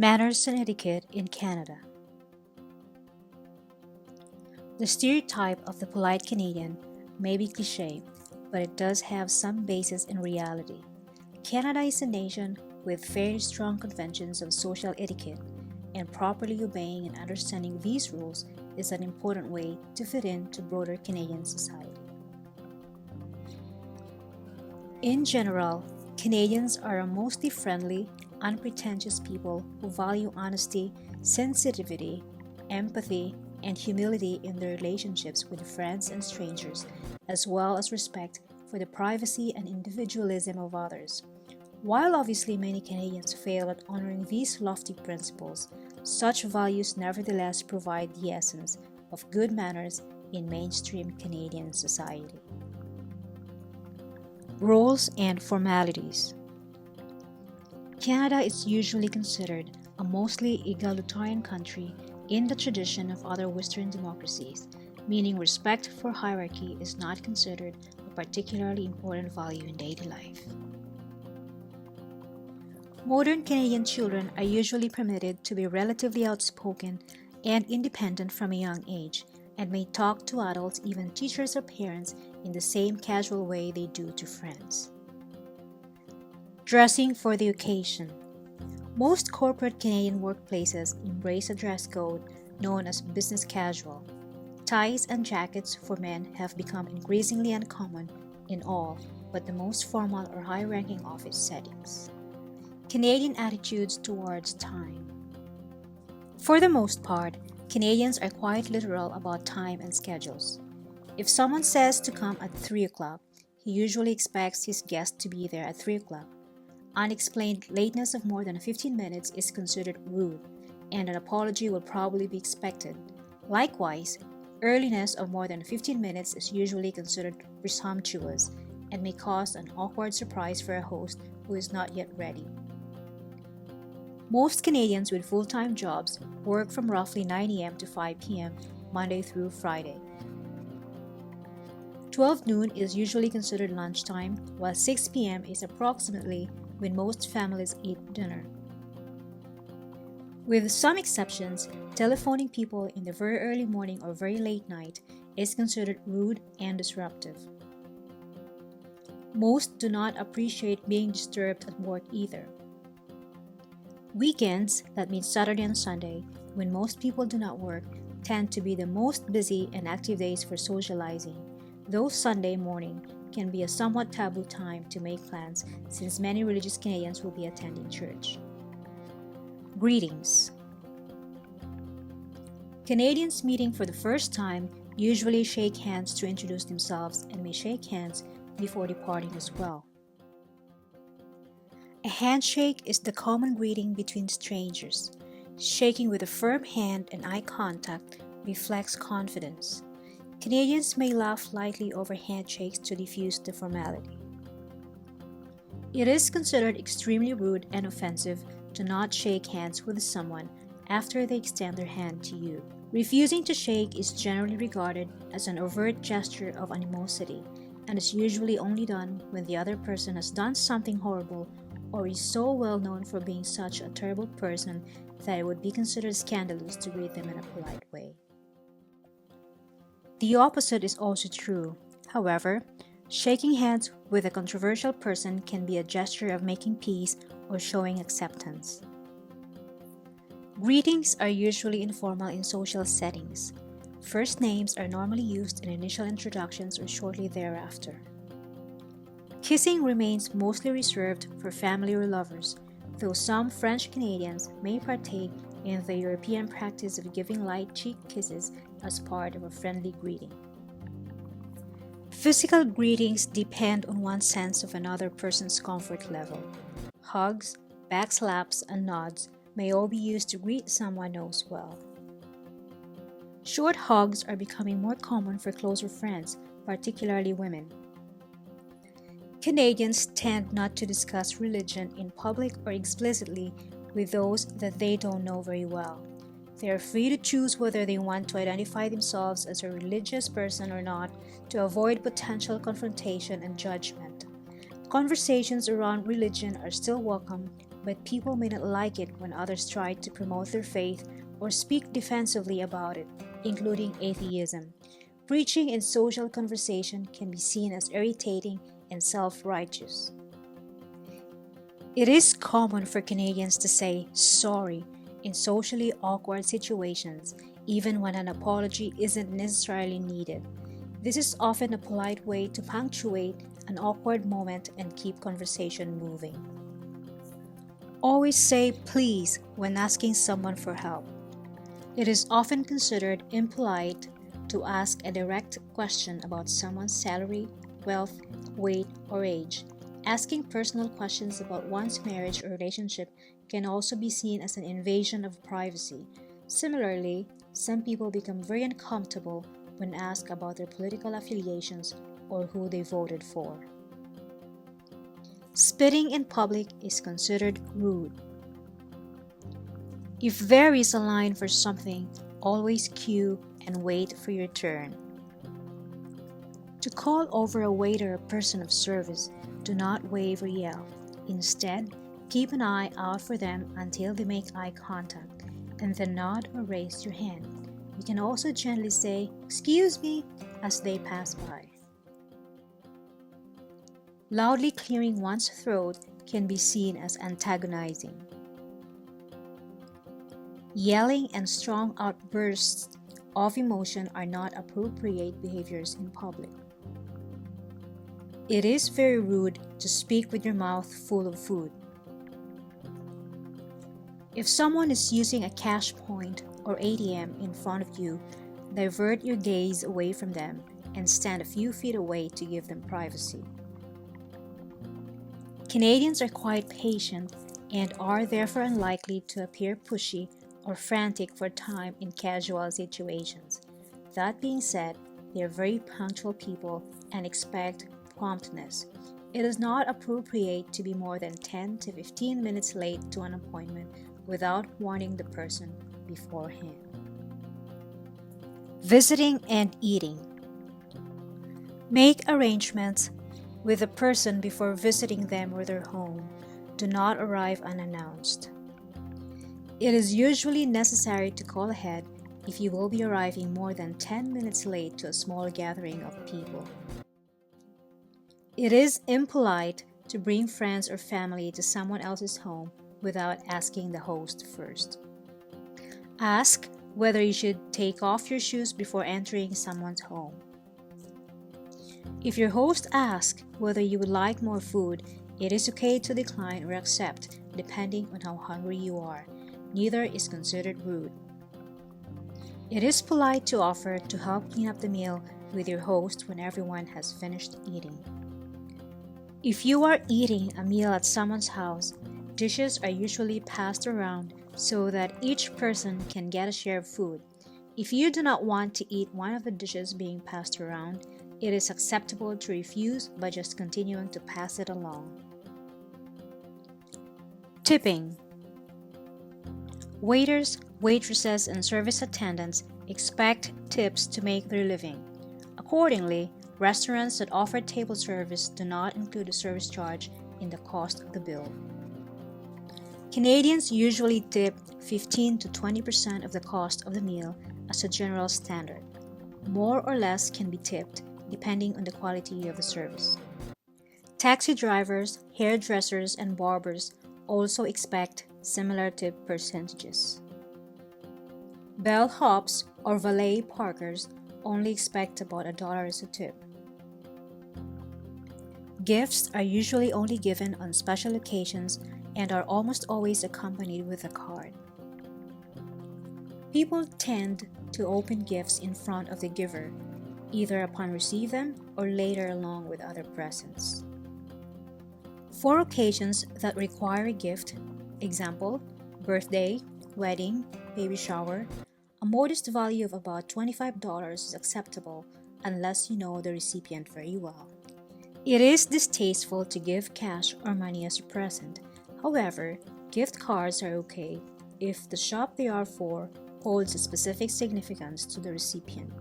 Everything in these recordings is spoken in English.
Manners and etiquette in Canada. The stereotype of the polite Canadian may be cliché, but it does have some basis in reality. Canada is a nation with very strong conventions of social etiquette, and properly obeying and understanding these rules is an important way to fit into broader Canadian society. In general, Canadians are a mostly friendly, unpretentious people who value honesty, sensitivity, empathy, and humility in their relationships with friends and strangers, as well as respect for the privacy and individualism of others. While obviously many Canadians fail at honoring these lofty principles, such values nevertheless provide the essence of good manners in mainstream Canadian society. Roles and formalities. Canada is usually considered a mostly egalitarian country in the tradition of other Western democracies, meaning respect for hierarchy is not considered a particularly important value in daily life. Modern Canadian children are usually permitted to be relatively outspoken and independent from a young age, and may talk to adults, even teachers or parents, in the same casual way they do to friends. Dressing for the occasion. Most corporate Canadian workplaces embrace a dress code known as business casual. Ties and jackets for men have become increasingly uncommon in all but the most formal or high-ranking office settings. Canadian attitudes towards time. For the most part, Canadians are quite literal about time and schedules. If someone says to come at 3 o'clock, he usually expects his guest to be there at 3 o'clock. Unexplained lateness of more than 15 minutes is considered rude, and an apology will probably be expected. Likewise, earliness of more than 15 minutes is usually considered presumptuous and may cause an awkward surprise for a host who is not yet ready. Most Canadians with full-time jobs work from roughly 9 a.m. to 5 p.m. Monday through Friday. 12 noon is usually considered lunchtime, while 6 p.m. is approximately when most families eat dinner. With some exceptions, telephoning people in the very early morning or very late night is considered rude and disruptive. Most do not appreciate being disturbed at work either. Weekends, that means Saturday and Sunday, when most people do not work, tend to be the most busy and active days for socializing, though Sunday morning can be a somewhat taboo time to make plans since many religious Canadians will be attending church. Greetings. Canadians meeting for the first time usually shake hands to introduce themselves and may shake hands before departing as well. A handshake is the common greeting between strangers. Shaking with a firm hand and eye contact reflects confidence. Canadians may laugh lightly over handshakes to diffuse the formality. It is considered extremely rude and offensive to not shake hands with someone after they extend their hand to you. Refusing to shake is generally regarded as an overt gesture of animosity and is usually only done when the other person has done something horrible or is so well known for being such a terrible person that it would be considered scandalous to greet them in a polite way. The opposite is also true. However, shaking hands with a controversial person can be a gesture of making peace or showing acceptance. Greetings are usually informal in social settings. First names are normally used in initial introductions or shortly thereafter. Kissing remains mostly reserved for family or lovers, though some French Canadians may partake in the European practice of giving light cheek kisses as part of a friendly greeting. Physical greetings depend on one's sense of another person's comfort level. Hugs, back slaps, and nods may all be used to greet someone knows well. Short hugs are becoming more common for closer friends, particularly women. Canadians tend not to discuss religion in public or explicitly with those that they don't know very well. They are free to choose whether they want to identify themselves as a religious person or not to avoid potential confrontation and judgment. Conversations around religion are still welcome, but people may not like it when others try to promote their faith or speak defensively about it, including atheism. Preaching in social conversation can be seen as irritating and self-righteous. It is common for Canadians to say sorry in socially awkward situations, even when an apology isn't necessarily needed. This is often a polite way to punctuate an awkward moment and keep conversation moving. Always say please when asking someone for help. It is often considered impolite to ask a direct question about someone's salary, wealth, weight, or age. Asking personal questions about one's marriage or relationship can also be seen as an invasion of privacy. Similarly, some people become very uncomfortable when asked about their political affiliations or who they voted for. Spitting in public is considered rude. If there is a line for something, always queue and wait for your turn. To call over a waiter or person of service, do not wave or yell. Instead, keep an eye out for them until they make eye contact, and then nod or raise your hand. You can also gently say, "Excuse me," as they pass by. Loudly clearing one's throat can be seen as antagonizing. Yelling and strong outbursts of emotion are not appropriate behaviors in public. It is very rude to speak with your mouth full of food. If someone is using a cash point or ATM in front of you, divert your gaze away from them and stand a few feet away to give them privacy. Canadians are quite patient and are therefore unlikely to appear pushy or frantic for time in casual situations. That being said, they are very punctual people and expect promptness. It is not appropriate to be more than 10 to 15 minutes late to an appointment without warning the person beforehand. Visiting and eating. Make arrangements with the person before visiting them or their home. Do not arrive unannounced. It is usually necessary to call ahead if you will be arriving more than 10 minutes late to a small gathering of people. It is impolite to bring friends or family to someone else's home without asking the host first. Ask whether you should take off your shoes before entering someone's home. If your host asks whether you would like more food, it is okay to decline or accept, depending on how hungry you are. Neither is considered rude. It is polite to offer to help clean up the meal with your host when everyone has finished eating. If you are eating a meal at someone's house, dishes are usually passed around so that each person can get a share of food. If you do not want to eat one of the dishes being passed around, it is acceptable to refuse by just continuing to pass it along. Tipping. Waiters, waitresses, and service attendants expect tips to make their living. Accordingly, restaurants that offer table service do not include a service charge in the cost of the bill. Canadians usually tip 15 to 20% of the cost of the meal as a general standard. More or less can be tipped, depending on the quality of the service. Taxi drivers, hairdressers, and barbers also expect similar tip percentages. Bellhops or valet parkers only expect about $1 as a tip. Gifts are usually only given on special occasions and are almost always accompanied with a card. People tend to open gifts in front of the giver, either upon receive them or later along with other presents. For occasions that require a gift, example, birthday, wedding, baby shower, a modest value of about $25 is acceptable unless you know the recipient very well. It is distasteful to give cash or money as a present. However, gift cards are okay if the shop they are for holds a specific significance to the recipient.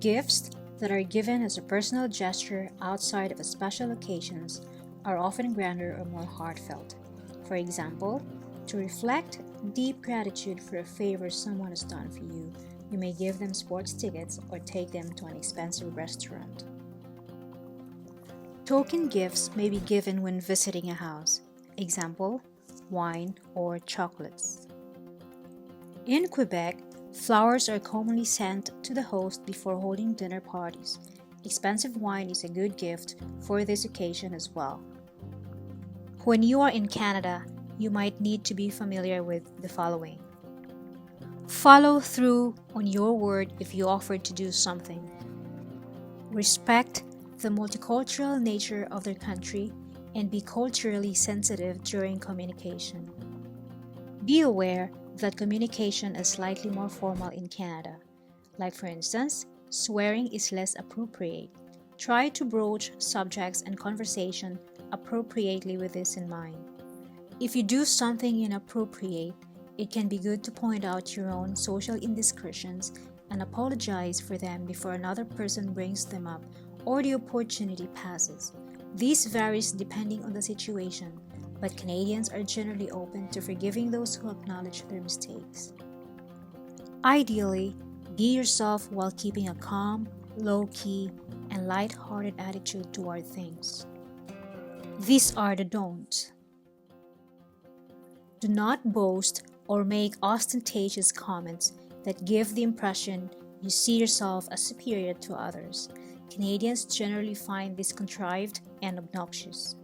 Gifts that are given as a personal gesture outside of a special occasions are often grander or more heartfelt. For example, to reflect deep gratitude for a favor someone has done for you, you may give them sports tickets or take them to an expensive restaurant. Token gifts may be given when visiting a house. Example, wine or chocolates. In Quebec, flowers are commonly sent to the host before holding dinner parties. Expensive wine is a good gift for this occasion as well. When you are in Canada, you might need to be familiar with the following. Follow through on your word if you offered to do something. Respect the multicultural nature of their country and be culturally sensitive during communication. Be aware that communication is slightly more formal in Canada. Like for instance, swearing is less appropriate. Try to broach subjects and conversation appropriately with this in mind. If you do something inappropriate, it can be good to point out your own social indiscretions and apologize for them before another person brings them up or the opportunity passes. This varies depending on the situation, but Canadians are generally open to forgiving those who acknowledge their mistakes. Ideally, be yourself while keeping a calm, low-key, and light-hearted attitude toward things. These are the don'ts. Do not boast or make ostentatious comments that give the impression you see yourself as superior to others. Canadians generally find this contrived and obnoxious.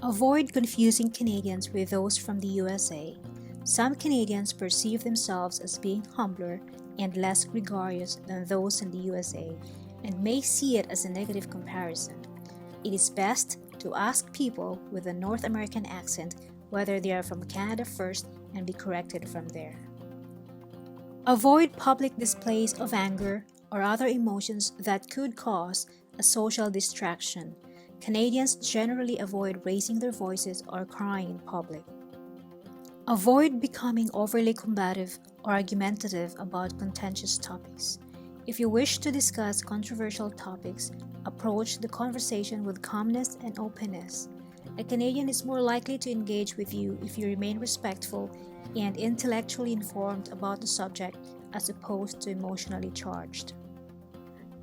Avoid confusing Canadians with those from the USA. Some Canadians perceive themselves as being humbler and less gregarious than those in the USA and may see it as a negative comparison. It is best to ask people with a North American accent whether they are from Canada first and be corrected from there. Avoid public displays of anger or other emotions that could cause a social distraction. Canadians generally avoid raising their voices or crying in public. Avoid becoming overly combative or argumentative about contentious topics. If you wish to discuss controversial topics, approach the conversation with calmness and openness. A Canadian is more likely to engage with you if you remain respectful and intellectually informed about the subject as opposed to emotionally charged.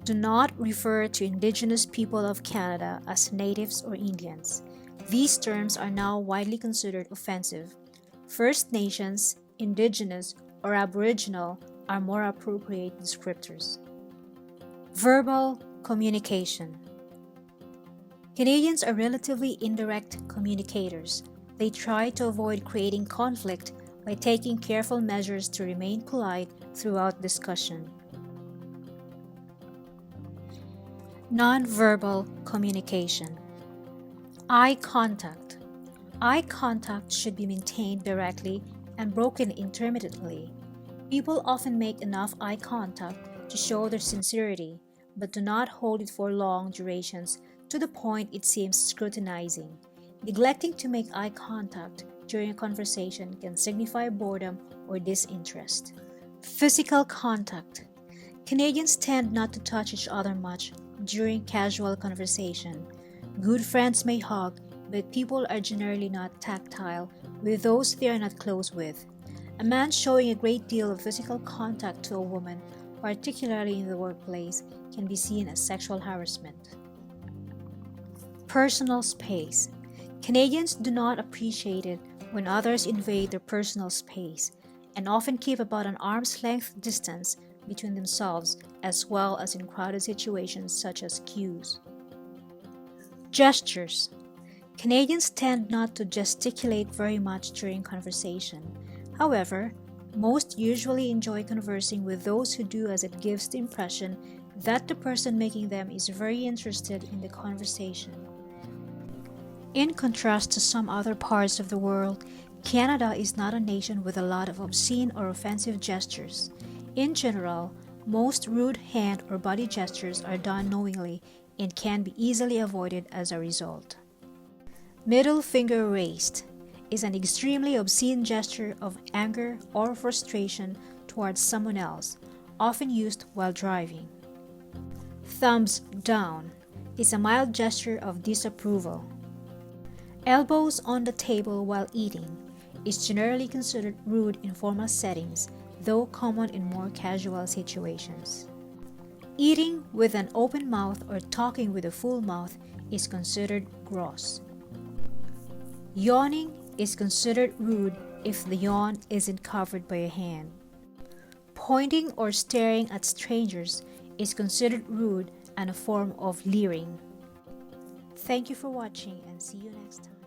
Do not refer to Indigenous people of Canada as natives or Indians. These terms are now widely considered offensive. First Nations, Indigenous, or Aboriginal are more appropriate descriptors. Verbal communication. Canadians are relatively indirect communicators. They try to avoid creating conflict by taking careful measures to remain polite throughout discussion. Non-verbal communication. Eye contact. Eye contact should be maintained directly and broken intermittently. People often make enough eye contact to show their sincerity, but do not hold it for long durations to the point it seems scrutinizing. Neglecting to make eye contact during a conversation can signify boredom or disinterest. Physical contact. Canadians tend not to touch each other much during casual conversation. Good friends may hug, but people are generally not tactile with those they are not close with. A man showing a great deal of physical contact to a woman, particularly in the workplace, can be seen as sexual harassment. Personal space. Canadians do not appreciate it when others invade their personal space and often keep about an arm's length distance between themselves as well as in crowded situations such as queues. Gestures. Canadians tend not to gesticulate very much during conversation. However, most usually enjoy conversing with those who do, as it gives the impression that the person making them is very interested in the conversation. In contrast to some other parts of the world, Canada is not a nation with a lot of obscene or offensive gestures. In general, most rude hand or body gestures are done knowingly and can be easily avoided as a result. Middle finger raised is an extremely obscene gesture of anger or frustration towards someone else, often used while driving. Thumbs down is a mild gesture of disapproval. Elbows on the table while eating is generally considered rude in formal settings, though common in more casual situations. Eating with an open mouth or talking with a full mouth is considered gross. Yawning is considered rude if the yawn isn't covered by a hand. Pointing or staring at strangers is considered rude and a form of leering. Thank you for watching and see you next time.